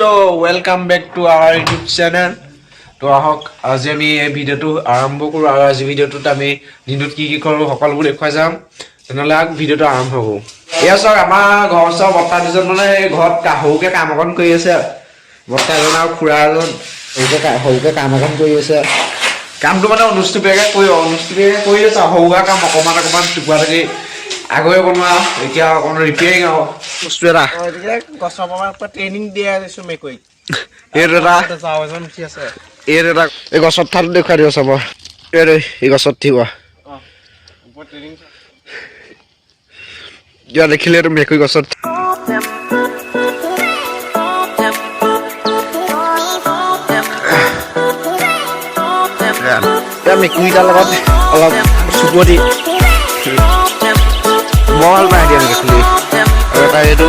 দোস্ত welcome back to আওয়াৰ YouTube channel. তো আহক আজি আমি এই ভিডিঅ'টো আৰম্ভ কৰোঁ আৰু আজি ভিডিঅ'টোত আমি দিনটোত কি কৰোঁ সকলোবোৰ দেখুৱাই যাম। তেনেহ'লে ভিডিঅ'টো আৰম্ভ কৰোঁ। এয়া চাওক আমাৰ ঘৰৰ ওচৰৰ বৰ্তা দুজন মানে ঘৰত সৰুকৈ কাম অকণ কৰি আছে। বৰ্তা এজন আৰু খুৰা এজন সৰুকৈ কাম অকণ কৰি আছে। কামটো মানে অনুষ্ঠিতভাৱে কৰি আছে। সৰুৱা কাম অকণমান টুকুৰা টুকুৰি আগৰে বনোৱা এতিয়া অকণ ৰিপেয়াৰিং আৰু বস্তু এটা গছৰ পৰা ট্ৰেইনিং দিয়া দিছো মেকুৰীক। এই গছত ঠাইত দেখুৱাই দিব চাব। এই গছত থিব কিবা দেখিলে মেকুৰী গছত মেকুৰীটাৰ লগত অলপ চুপতি বৰ পাই দিয়া মেকুৰী আৰু এটা এইটো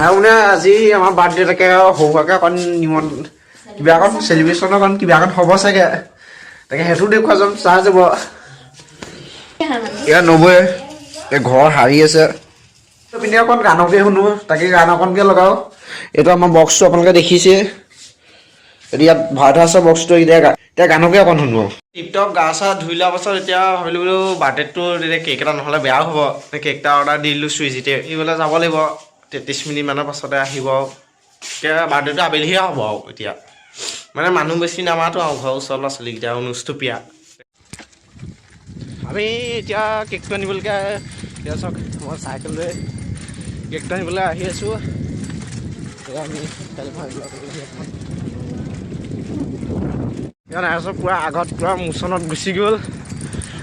আৰু মানে আজি আমাৰ বাৰ্থডে তাকে সৰুভাৱে অকণ কিবা অকণ চেলিব্ৰেশ্যন অকণ কিবা অকণ হ'ব চাগে, তাকে সেইটো দেখুওৱা যাম। চাহ যাব এয়া নবৈ এই ঘৰ হাৰি আছে পিনে অকণ গানকে শুনো, তাকে গান অকণকে লগাওঁ। এইটো আমাৰ বক্সটো আপোনালোকে দেখিছে, ইয়াত ভাড়া থোৱা আছে বক্সটো। এতিয়া গানকে অকণ শুনো। টিপটপ গা চা ধুই লোৱাৰ পাছত এতিয়া ভাবিলোঁ বোলো বাৰ্থডেটো তেতিয়া কেক এটা নহ'লে বেয়াও হ'ব। কেক এটা অৰ্ডাৰ দি দিলোঁ চুইজিতে। সিফালে যাব লাগিব 33 মিনিটমানৰ পাছতে আহিব। এতিয়া বাৰ্থডেটো আবেলিহে হ'ব আৰু এতিয়া মানে মানুহ বেছি নামাতো আৰু ঘৰৰ ওচৰৰ ল'ৰা ছোৱালীকেইটা অনুষ্ঠুপীয়া। আমি এতিয়া কেকটো আনিবলৈকে এতিয়া চাওক মই চাইকেল লৈ কেকটো আনিবলৈ আহি আছোঁ। আমি নাইচৰ পূৰা আগত পূৰা মোচনত গুচি গ'ল।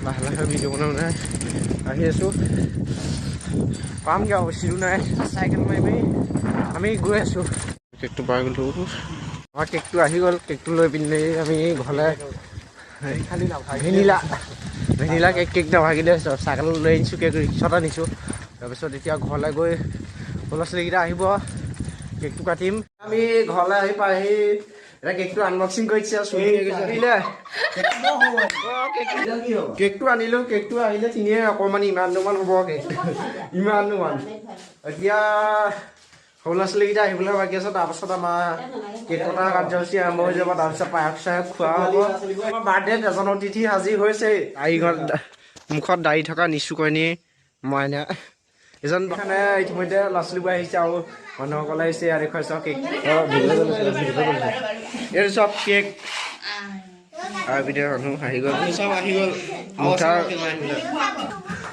লাহে লাহে ভিডিঅ' বনাই আহি আছোঁ। পামগৈ আৰু বেছি দূৰ নাই। চাইকেল মাৰি মাৰি আমি গৈ আছোঁ। কেকটো পাই গ'লোঁ। আমাৰ কেকটো আহি গ'ল। কেকটো লৈ পিনি আমি ঘৰলৈ ভেনিলা কেক নাভাগিলে চাইকেল লৈ আনিছোঁ। কেক ৰিক্সাত আনিছোঁ। তাৰপিছত এতিয়া ঘৰলৈ গৈ ল'ৰা ছোৱালীকেইটা আহিব, কেকটো কাটিম। আমি ঘৰলৈ আহি পাইহি এতিয়া কেকটো আনবক্সিং কৰিছে। কেকটো আনিলোঁ। কেকটো আহিলে তিনিয়ে অকণমান ইমানটোমান হ'ব কেক, ইমানটোমান। এতিয়া সৰু ল'ৰা ছোৱালীকেইটা আহিবলৈ বাকী আছে। তাৰপাছত আমাৰ কেক কটা কাৰ্যসূচী আৰম্ভ হৈ যাব। তাৰপিছত পায়স চায়স খোৱা হ'ব। আমাৰ বাৰ্থডেত এজন অতিথি হাজিৰ হৈছে। মুখত দাড়ি থকা নিচুকনি মইনা এজন মানে ইতিমধ্যে ল'ৰা ছোৱালীবোৰ আহিছে আৰু মানুহসকলে আহিছে। ইয়াত দেখুৱাইছে কেক, এইটো চব কেক আৰু পিনে মানুহ আহি গ'ল, চব আহি গ'ল।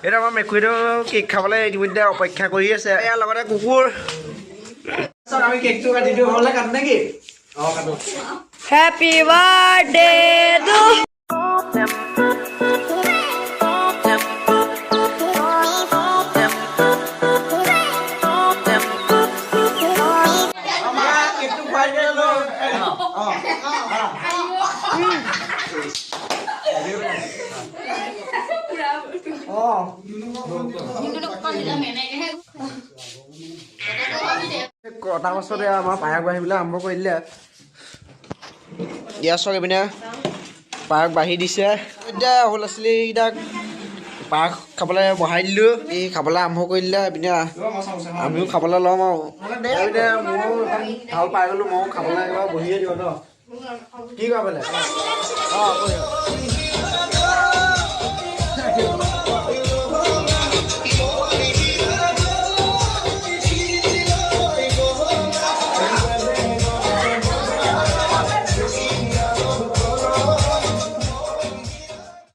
এইটো আমাৰ মেকুৰীটো কেক খাবলৈ ইতিমধ্যে অপেক্ষা কৰি আছে। ইয়াৰ লগতে কুকুৰ। আমি কেকটো কাটি দিওঁ। হ'লে কাটো নেকি? অঁ কাটো। Happy birthday to কটা পাছতে আমাৰ পায়স বাঢ়িবলৈ আৰম্ভ কৰি দিলে। ইয়াৰ চক এইপিনে পায়স বাঢ়ি দিছে। এতিয়া সৰু ল'ৰা ছোৱালীকেইটাক পায়স খাবলৈ বহাই দিলোঁ। আমি খাবলৈ আৰম্ভ কৰি দিলে। এইপিনে আমিও খাবলৈ ল'ম আৰু এইপিনে ময়ো ভাল পাই গ'লোঁ। ময়ো খাবলৈ একেবাৰে বহিয়ে দিওঁ ন, কি কয় বোলে? অঁ